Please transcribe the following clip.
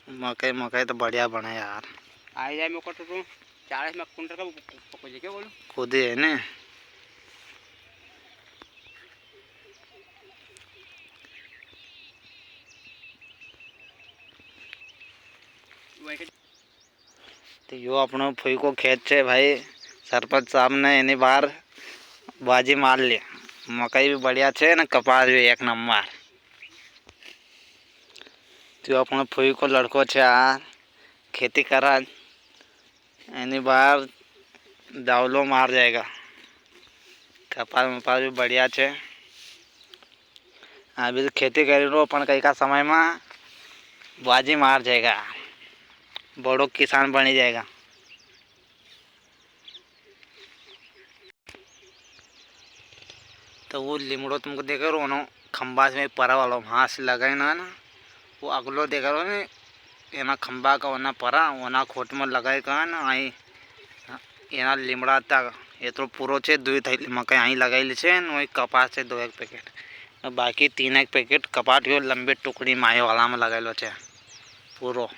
मकई मकई तो बढ़िया बने यार। आ जाए मेरे को तो तू 40 में कुंटल का पको क्या बोलो खुद ही है ने। तो यो अपनो फुई को खेत है भाई। सरपंच साहब ने एनी बार बाजी मार ली। मकई भी बढ़िया छे ने कपास भी एक नंबर। तो अपनो फुई को लड़को छे यार खेती करा एनी बार दावलो मार जाएगा। कपास मपास भी बढ़िया छे। अभी तो खेती करी रो पण कई का समय में बाजी मार जाएगा। बड़ो किसान बनी जाएगा। तो वो लिमड़ो तुमको देखो रो ना खंबा में परा वाला वहाँ से लगाए ना वो अगलो देखो रो ने एना खंबा का वना परा वना खोट में लगाए का ना आई एना लिमड़ा तक ये तो पूरो छे 2 थैली मकई आई लगाई छे न वही कपास से 2 एक पैकेट बाकी 3 एक पैकेट कपाट यो लंबे टुकड़ी माये वाला में लगाइलो छे पूरो।